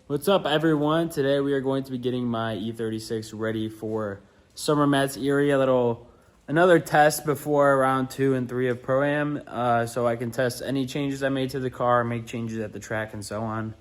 What's up, everyone? Today we are going to be getting my E36 ready for Summer Matserie, another test before round 2 and 3 of Pro-Am, so I can test any changes I made to the car, make changes at the track, and so on.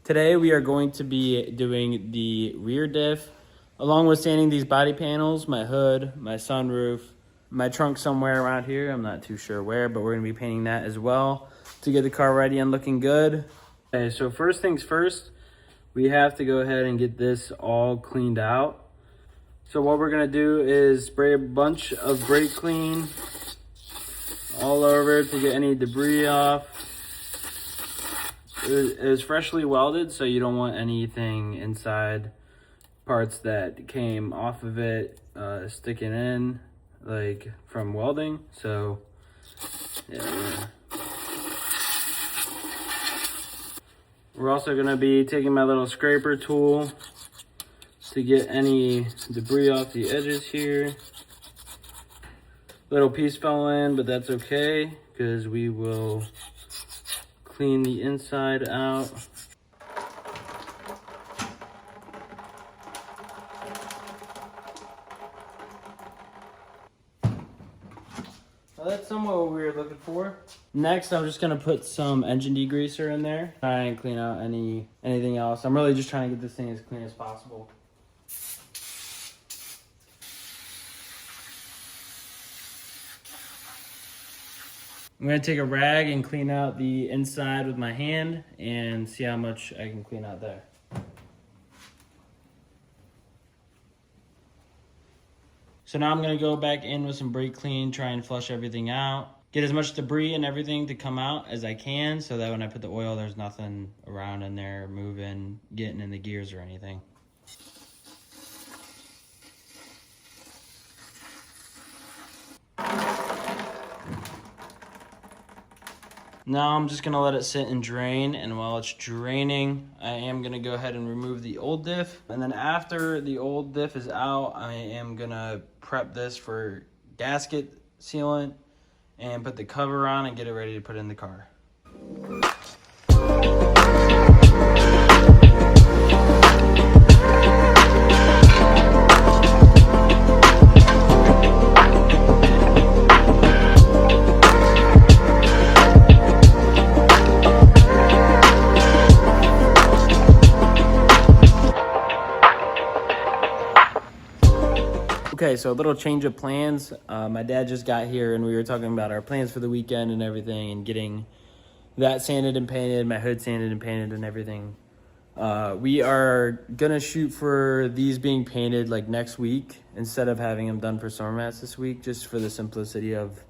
Today we are going to be doing the rear diff, along with sanding these body panels, my hood, my sunroof, my trunk somewhere around here. I'm not too sure where, but we're going to be painting that as well to get the car ready and looking good. Okay, so first things first, we have to go ahead and get this all cleaned out. So what we're gonna do is spray a bunch of brake clean all over to get any debris off. It was freshly welded, so you don't want anything inside, parts that came off of it sticking in, like from welding. So yeah. We're also going to be taking my little scraper tool to get any debris off the edges here. Little piece fell in, but that's okay because we will clean the inside out. Well, that's somewhat what we were looking for. Next, I'm just gonna put some engine degreaser in there. Try and clean out anything else. I'm really just trying to get this thing as clean as possible. I'm gonna take a rag and clean out the inside with my hand and see how much I can clean out there. So now I'm gonna go back in with some brake clean, try and flush everything out. Get as much debris and everything to come out as I can so that when I put the oil, there's nothing around in there moving, getting in the gears or anything. Now I'm just gonna let it sit and drain, and while it's draining, I am gonna go ahead and remove the old diff. And then after the old diff is out, I am gonna prep this for gasket sealant and put the cover on and get it ready to put in the car. Okay, so a little change of plans. My dad just got here and we were talking about our plans for the weekend and everything and getting that sanded and painted, my hood sanded and painted and everything. We are gonna shoot for these being painted like next week instead of having them done for Summer Mats this week, just for the simplicity of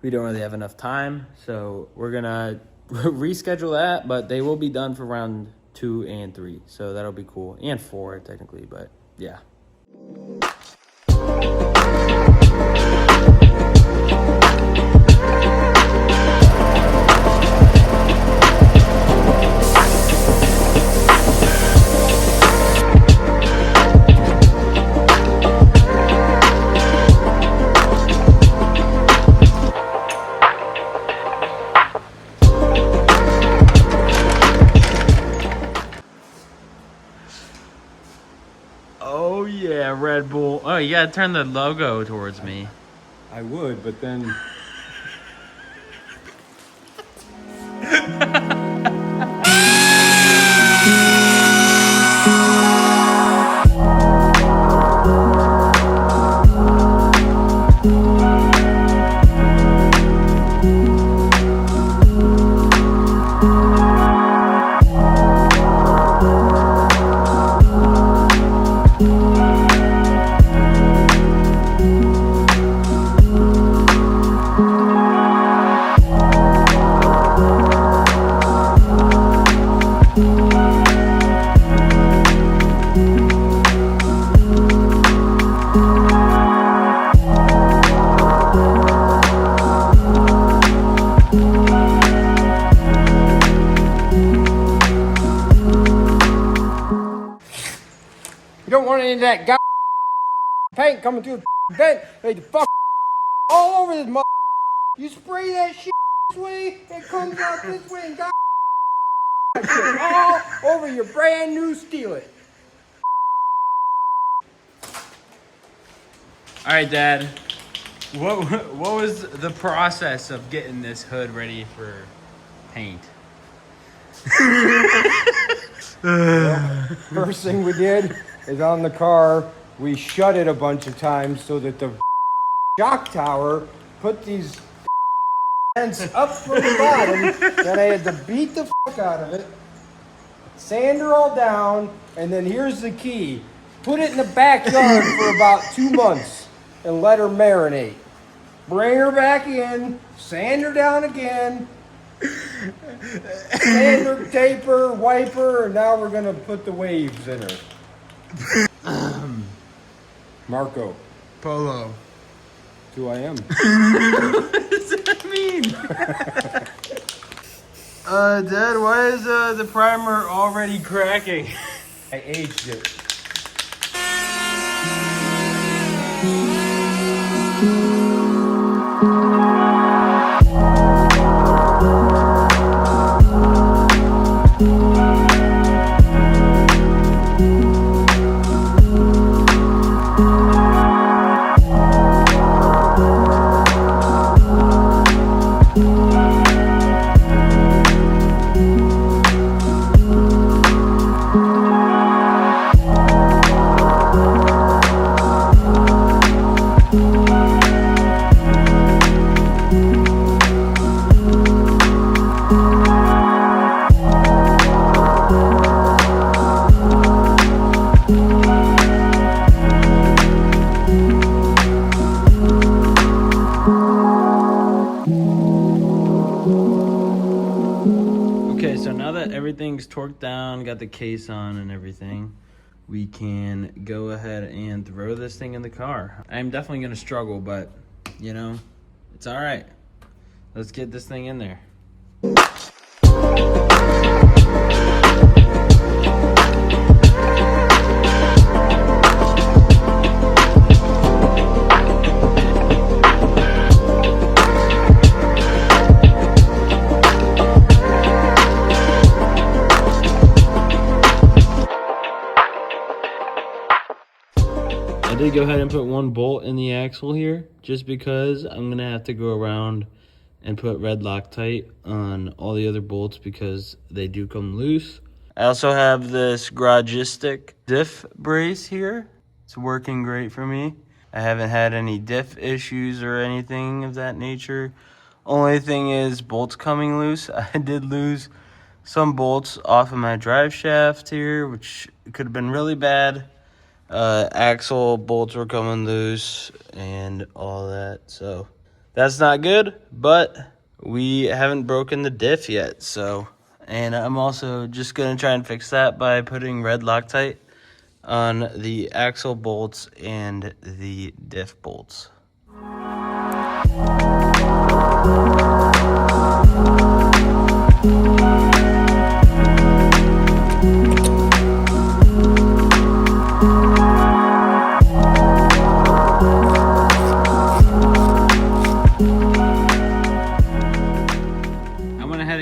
we don't really have enough time. So we're gonna reschedule that, but they will be done for round 2 and 3. So that'll be cool, and 4 technically, but yeah. Oh yeah, Red Bull. Oh, you gotta turn the logo towards me. I would, but then... You don't want any of that paint coming through the vent. Hey, the fuck all over this mother. You spray that shit this way, it comes out this way, and shit all over your brand new Steelix. All right, Dad. What was the process of getting this hood ready for paint? First thing we did is on the car, we shut it a bunch of times so that the shock tower put these vents up from the bottom. Then I had to beat the fuck out of it, sand her all down, and then here's the key. Put it in the backyard for about 2 months and let her marinate. Bring her back in, sand her down again, sand her, tape her, wipe her, and now we're gonna put the waves in her. Marco. Polo. That's who I am. What does that mean? Dad, why is the primer already cracking? I aged it. Okay, so now that everything's torqued down, got the case on and everything, we can go ahead and throw this thing in the car. I'm definitely gonna struggle, but you know, it's all right. Let's get this thing in there. I did go ahead and put one bolt in the axle here just because I'm gonna have to go around and put red Loctite on all the other bolts because they do come loose. I also have this Garagistic diff brace here. It's working great for me. I haven't had any diff issues or anything of that nature. Only thing is bolts coming loose. I did lose some bolts off of my drive shaft here, which could have been really bad. Axle bolts were coming loose and all that, so that's not good, but we haven't broken the diff yet. So, and I'm also just gonna try and fix that by putting red Loctite on the axle bolts and the diff bolts.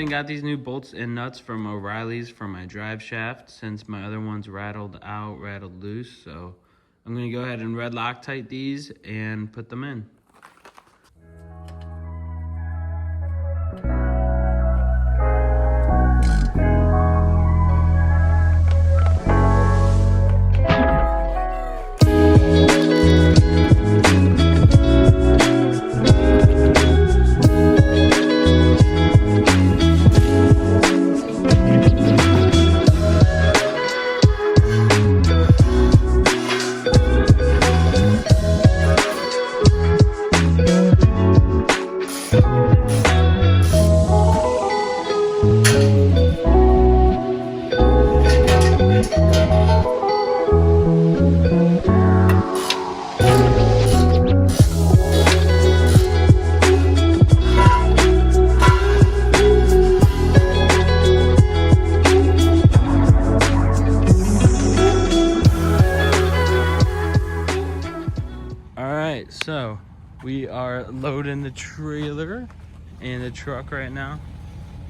Got these new bolts and nuts from O'Reilly's for my drive shaft since my other ones rattled loose. So I'm gonna go ahead and red Loctite these and put them in. So we are loading the trailer and the truck right now.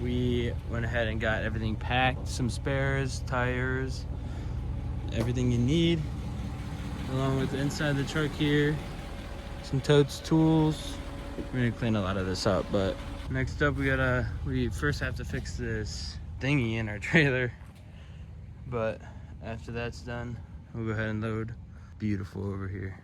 we went ahead and got everything packed, some spares, tires, everything you need, along with the inside of the truck here, some totes, tools. We're gonna clean a lot of this up, but next up we first have to fix this thingy in our trailer, but after that's done, we'll go ahead and load. Beautiful over here.